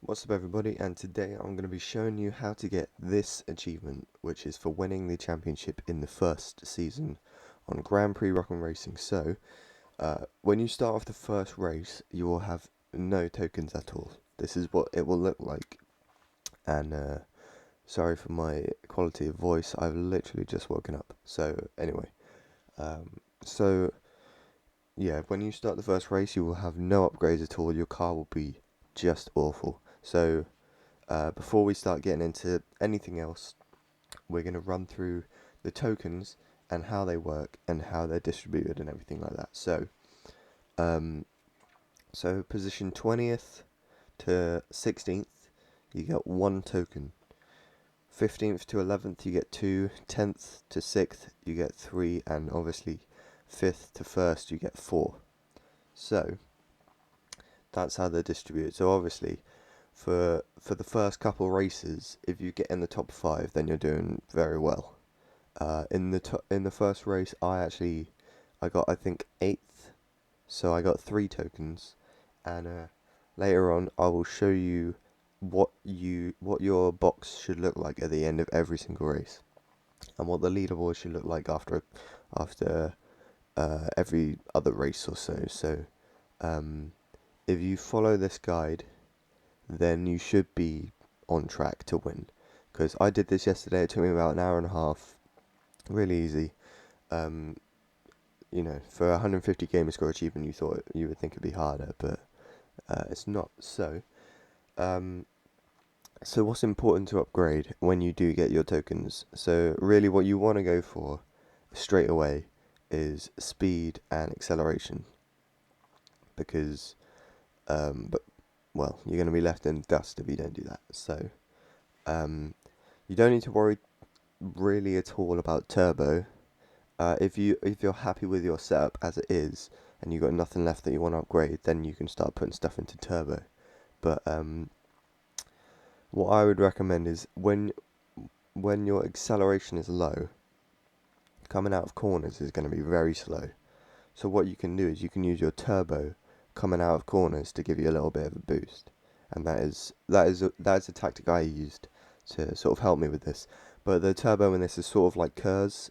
What's up everybody, and today I'm going to be showing you how to get this achievement, which is for winning the championship in the first season on Grand Prix Rock and Racing. So, when you start off the first race, you will have no tokens at all. This is what it will look like, and sorry for my quality of voice, I've literally just woken up. So anyway, so yeah, when you start the first race, you will have no upgrades at all. Your car will be just awful. So before we start getting into anything else, we're going to run through the tokens and how they work and how they're distributed and everything like that. Um, so position 20th to 16th, you get 1 token. 15th to 11th, you get 2. 10th to 6th, you get 3. And obviously, 5th to 1st, you get 4. So, that's how they're distributed. So obviously, for the first couple races, if you get in the top 5, then you're doing very well. In the first race, I got, I think, 8th, so I got 3 tokens, and later on I will show you what your box should look like at the end of every single race, and what the leaderboard should look like after every other race or so. So if you follow this guide, then you should be on track to win. Because I did this yesterday, it took me about an hour and a half, really easy. For a 150 gamer score achievement, you would think it'd be harder, but it's not. So what's important to upgrade when you do get your tokens? So really, what you want to go for straight away is speed and acceleration, because you're going to be left in dust if you don't do that. So you don't need to worry really at all about turbo. If you're happy with your setup as it is, and you've got nothing left that you want to upgrade, then you can start putting stuff into turbo. But what I would recommend is when your acceleration is low, coming out of corners is going to be very slow. So what you can do is you can use your turbo coming out of corners to give you a little bit of a boost, and that is a tactic I used to sort of help me with this. But the turbo in this is sort of like KERS,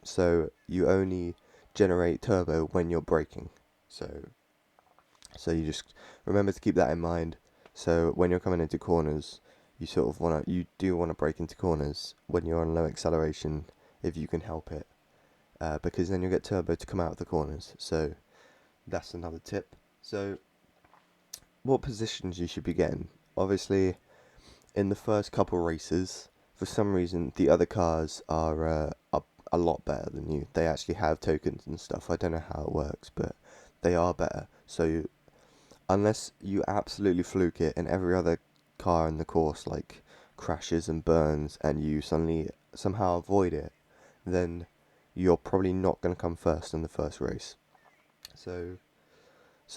so you only generate turbo when you're braking. So you just remember to keep that in mind. So when you're coming into corners, you do want to brake into corners when you're on low acceleration if you can help it, because then you'll get turbo to come out of the corners. So that's another tip. So what positions you should be getting? Obviously, in the first couple races, for some reason the other cars are a lot better than you. They actually have tokens and stuff. I don't know how it works, but they are better. So unless you absolutely fluke it and every other car in the course like crashes and burns and you suddenly somehow avoid it, then you're probably not going to come first in the first race. So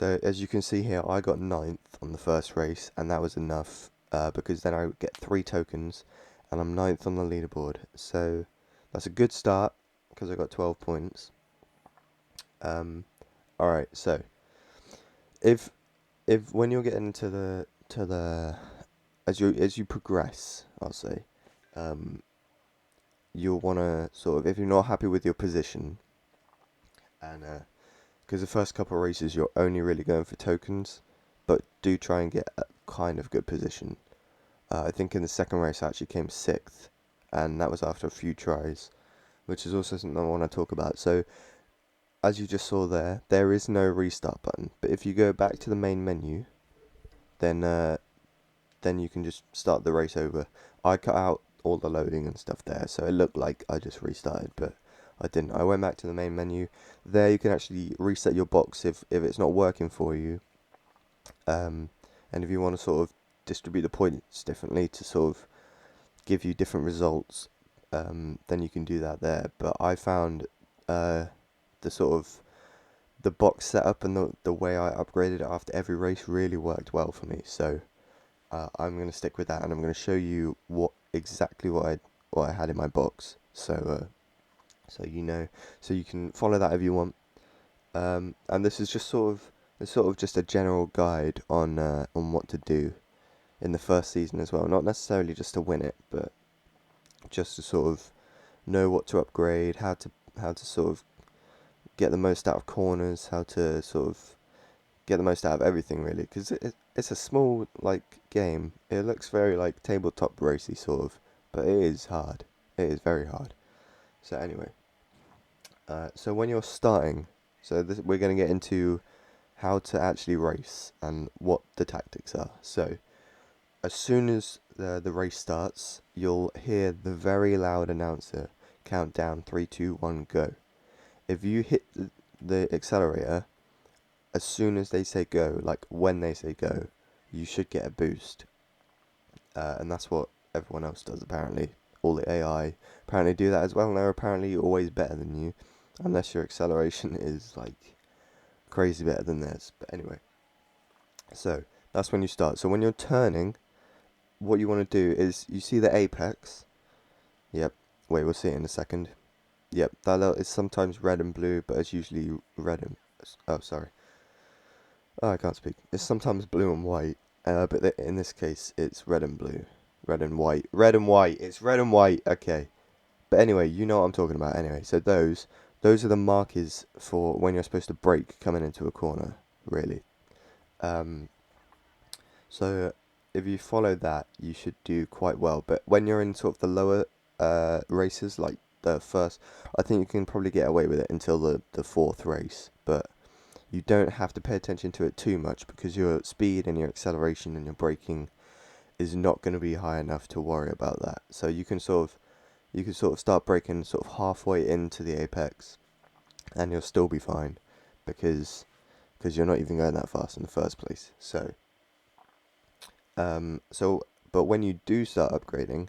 as you can see here, I got 9th on the first race, and that was enough, because then I get 3 tokens and I'm 9th on the leaderboard. So that's a good start because I got 12 points. Alright, so if when you're getting to the as you progress, I'll say, you'll want to sort of, if you're not happy with your position, and because the first couple of races you're only really going for tokens, but do try and get a kind of good position. I think in the second race I actually came 6th, and that was after a few tries, which is also something I want to talk about. So as you just saw there is no restart button, but if you go back to the main menu, then you can just start the race over. I cut out all the loading and stuff there, so it looked like I just restarted, but I didn't. I went back to the main menu. There you can actually reset your box if it's not working for you. And if you want to sort of distribute the points differently to sort of give you different results, then you can do that there. But I found the sort of the box setup and the way I upgraded it after every race really worked well for me. So I'm going to stick with that, and I'm going to show you exactly what I had in my box. So so you can follow that if you want. And this is just sort of just a general guide on what to do. in the first season as well. Not necessarily just to win it, but just to sort of know what to upgrade, how to sort of get the most out of corners, how to sort of get the most out of everything really. Because it's a small like game. It looks very like tabletop racy sort of, but it is hard. It is very hard. So anyway, so when you're starting, we're going to get into how to actually race and what the tactics are. So as soon as the race starts, you'll hear the very loud announcer count down 3, 2, 1, go. If you hit the accelerator as soon as they say go, like when they say go, you should get a boost. And that's what everyone else does apparently. All the AI apparently do that as well, and they're apparently always better than you, unless your acceleration is like crazy better than theirs. But anyway, so that's when you start. So when you're turning, what you want to do is you see the apex. Yep. Wait, we'll see it in a second. Yep, that is sometimes red and blue, but it's usually red and... Oh, sorry. Oh, I can't speak. It's sometimes blue and white, but in this case, it's red and blue. Red and white. Red and white. It's red and white. Okay. But anyway, you know what I'm talking about anyway. So those are the markers for when you're supposed to brake coming into a corner, really. Um, so if you follow that, you should do quite well. But when you're in sort of the lower races, like the first, I think you can probably get away with it until the fourth race. But you don't have to pay attention to it too much because your speed and your acceleration and your braking is not going to be high enough to worry about that. So you can sort of start braking sort of halfway into the apex, and you'll still be fine because you're not even going that fast in the first place. But when you do start upgrading,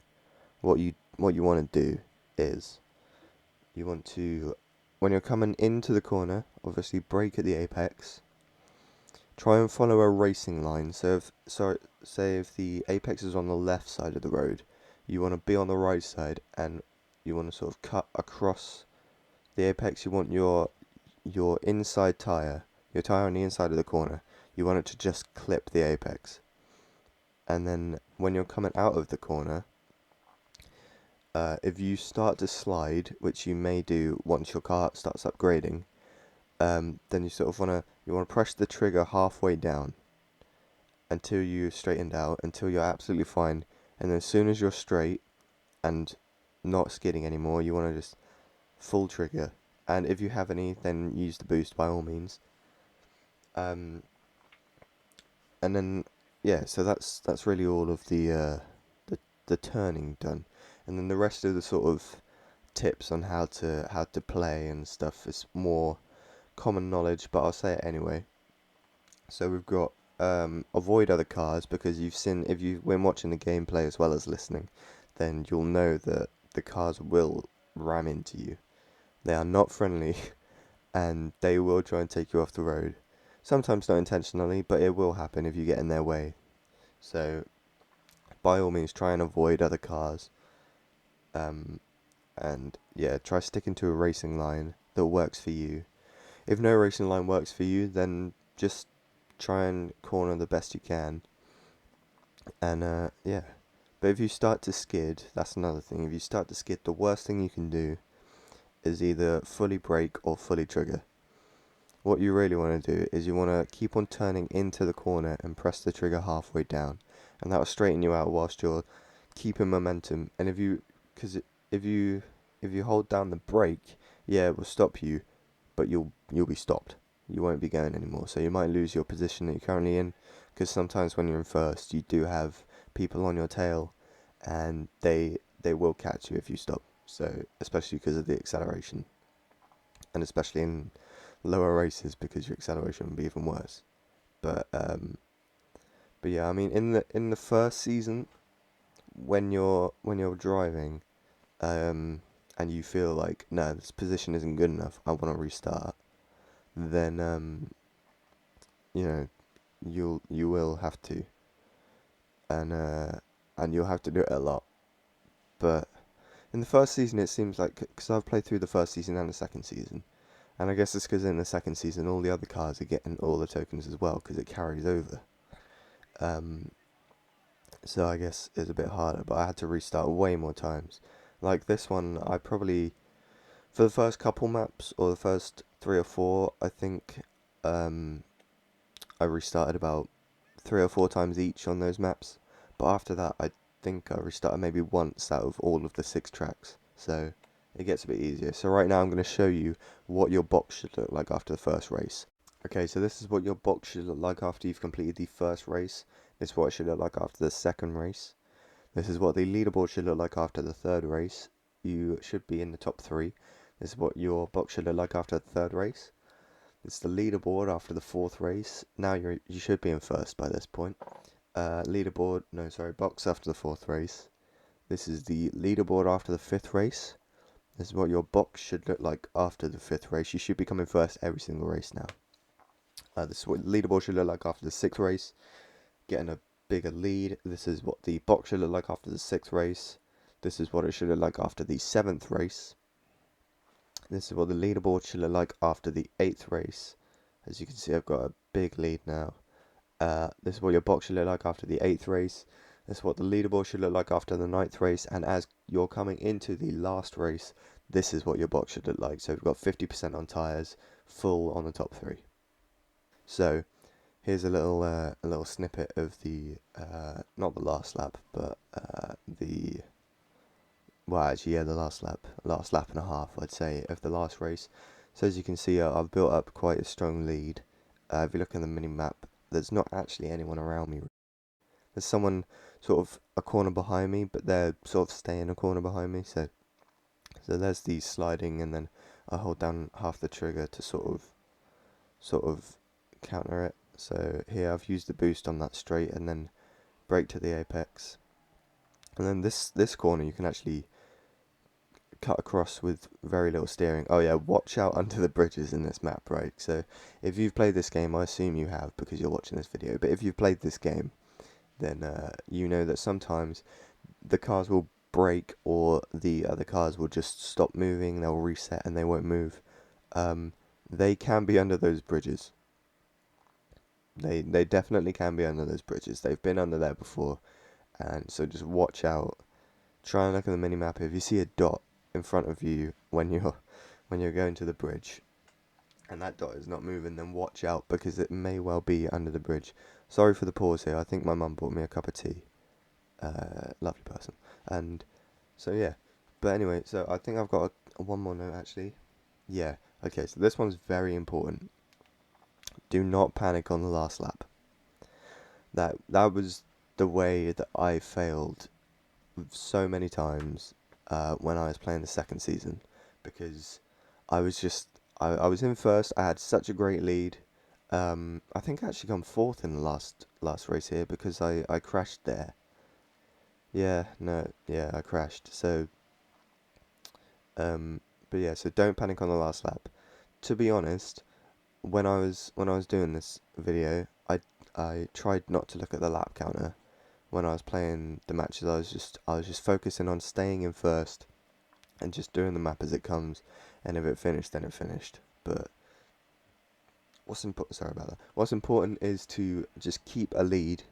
what you want to do is you want to, when you're coming into the corner, obviously brake at the apex. Try and follow a racing line. Say if the apex is on the left side of the road, you want to be on the right side, and you want to sort of cut across the apex. You want your inside tire, your tire on the inside of the corner. You want it to just clip the apex, and then when you're coming out of the corner, if you start to slide, which you may do once your car starts upgrading, then you sort of wanna press the trigger halfway down until you straightened out, until you're absolutely fine, and then as soon as you're straight and not skidding anymore, you wanna just full trigger. And if you have any, then use the boost by all means. Um, and then yeah, so that's really all of the turning done, and then the rest of the sort of tips on how to play and stuff is more common knowledge, but I'll say it anyway. So we've got avoid other cars, because if you've been watching the gameplay as well as listening, then you'll know that the cars will ram into you. They are not friendly, and they will try and take you off the road. Sometimes not intentionally, but it will happen if you get in their way. So by all means, try and avoid other cars. Um, and yeah, try sticking to a racing line that works for you. If no racing line works for you, then just try and corner the best you can. And yeah. But if you start to skid, that's another thing. If you start to skid, the worst thing you can do is either fully brake or fully trigger. What you really want to do is you want to keep on turning into the corner and press the trigger halfway down, and that will straighten you out whilst you're keeping momentum. And because if you hold down the brake, yeah, it will stop you, but you'll be stopped. You won't be going anymore. So you might lose your position that you're currently in, because sometimes when you're in first, you do have people on your tail, and they will catch you if you stop. So especially because of the acceleration, and especially in lower races, because your acceleration would be even worse. But but yeah, I mean in the first season, when you're driving, and you feel like, no, this position isn't good enough, I want to restart, then you know you will have to, and you'll have to do it a lot. But in the first season, it seems like, because I've played through the first season and the second season, and I guess it's because in the second season all the other cars are getting all the tokens as well, because it carries over. Um, So I guess it's a bit harder, but I had to restart way more times. Like this one, I probably, for the first couple maps, or the first 3 or 4, I think I restarted about 3 or 4 times each on those maps. But after that, I think I restarted maybe once out of all of the 6 tracks. So it gets a bit easier. So right now I'm going to show you what your box should look like after the first race. Okay, so this is what your box should look like after you've completed the first race. This is what it should look like after the second race. This is what the leaderboard should look like after the third race. You should be in the top 3. This is what your box should look like after the third race. It's the leaderboard after the fourth race. Now you should be in first by this point. Box after the fourth race. This is the leaderboard after the fifth race. This is what your box should look like after the fifth race. You should be coming first every single race now. This is what the leaderboard should look like after the sixth race. Getting a bigger lead. This is what the box should look like after the sixth race. This is what it should look like after the seventh race. This is what the leaderboard should look like after the eighth race. As you can see, I've got a big lead now. This is what your box should look like after the eighth race. This is what the leaderboard should look like after the ninth race. And as you're coming into the last race, this is what your box should look like. So we've got 50% on tyres, full on the top 3. So here's a little snippet of the not the last lap, but the last lap and a half, I'd say, of the last race. So as you can see, I've built up quite a strong lead. If you look at the mini map, there's not actually anyone around me. There's someone sort of a corner behind me, but they're sort of staying a corner behind me. So there's the sliding, and then I hold down half the trigger to sort of counter it. So here I've used the boost on that straight, and then brake to the apex. And then this corner you can actually cut across with very little steering. Oh yeah, watch out under the bridges in this map, right? So if you've played this game, I assume you have because you're watching this video, but if you've played this game, then you know that sometimes the cars will brake, or the other cars will just stop moving, they'll reset and they won't move. They can be under those bridges. They definitely can be under those bridges. They've been under there before, and so just watch out. Try and look at the minimap. If you see a dot in front of you when you're going to the bridge, and that dot is not moving, then watch out because it may well be under the bridge. Sorry for the pause here. I think my mum bought me a cup of tea. Lovely person. And so yeah. But anyway, so I think I've got one more note actually. Yeah. Okay. So this one's very important. Do not panic on the last lap. That was the way that I failed so many times when I was playing the second season, because I was just I was in first. I had such a great lead. I think I actually come fourth in the last race here because I crashed there. Yeah, no, yeah, I crashed. So but yeah, so don't panic on the last lap. To be honest, when I was doing this video, I tried not to look at the lap counter when I was playing the matches. I was just focusing on staying in first and just doing the map as it comes, and if it finished, then it finished. But sorry about that. What's important is to just keep a lead,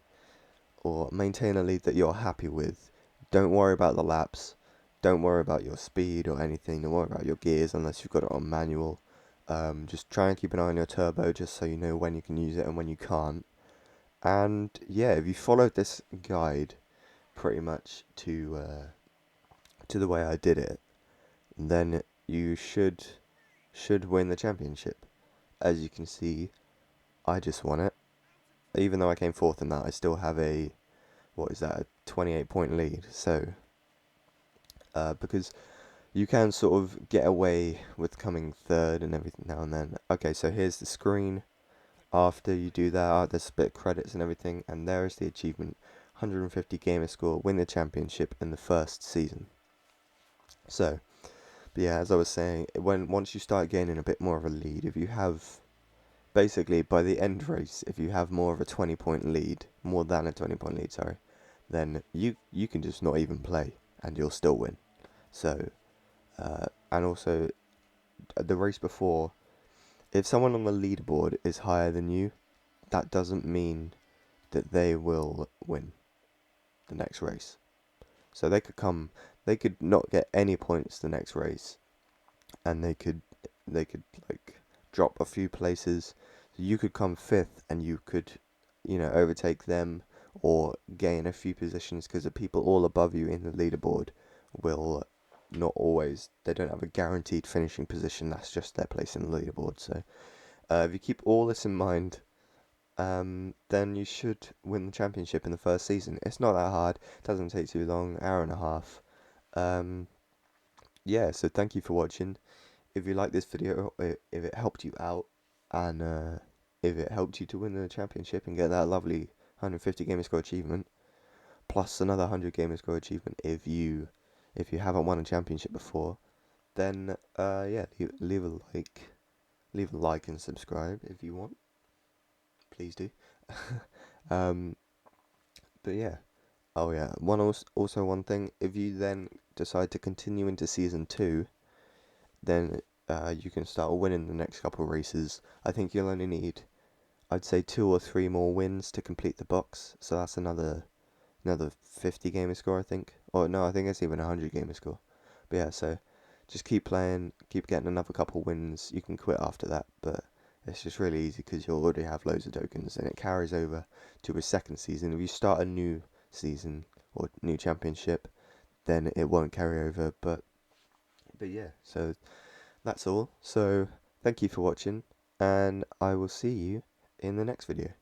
or maintain a lead that you're happy with. Don't worry about the laps. Don't worry about your speed or anything. Don't worry about your gears unless you've got it on manual. Just try and keep an eye on your turbo just so you know when you can use it and when you can't. And yeah, if you followed this guide pretty much to the way I did it, then you should win the championship. As you can see, I just won it. Even though I came fourth in that, I still have a, what is that, a 28-point lead. So because you can sort of get away with coming third and everything now and then. Okay, so here's the screen. After you do that, there's a bit of credits and everything, and there is the achievement: 150 gamer score, win the championship in the first season. So, but yeah, as I was saying, once you start gaining a bit more of a lead, if you have, basically by the end race, if you have more of a 20-point lead, more than a 20-point lead, sorry, then you can just not even play and you'll still win. So, and also the race before, if someone on the leaderboard is higher than you, that doesn't mean that they will win. the next race. So they could not get any points the next race, and they could like drop a few places. So you could come fifth, and you could, overtake them or gain a few positions because the people all above you in the leaderboard will not always. They don't have a guaranteed finishing position. That's just their place in the leaderboard. So if you keep all this in mind, then you should win the championship in the first season. It's not that hard. It doesn't take too long. Hour and a half. Um, yeah. So thank you for watching. If you like this video, if it helped you out, and if it helped you to win the championship and get that lovely 150 gamer score achievement, plus another 100 gamer score achievement if you haven't won a championship before, then yeah, leave a like and subscribe if you want. Please do. um, but yeah. Oh yeah. Also one thing. If you then decide to continue into season 2, then you can start winning the next couple of races. I think you'll only need, I'd say, 2 or 3 more wins to complete the box. So that's another 50 gamer score, I think. Or no, I think it's even 100 gamer score. But yeah, so just keep playing, keep getting another couple wins. You can quit after that, but it's just really easy because you'll already have loads of tokens, and it carries over to a second season. If you start a new season or new championship, then it won't carry over. But yeah, so that's all. So thank you for watching, and I will see you in the next video.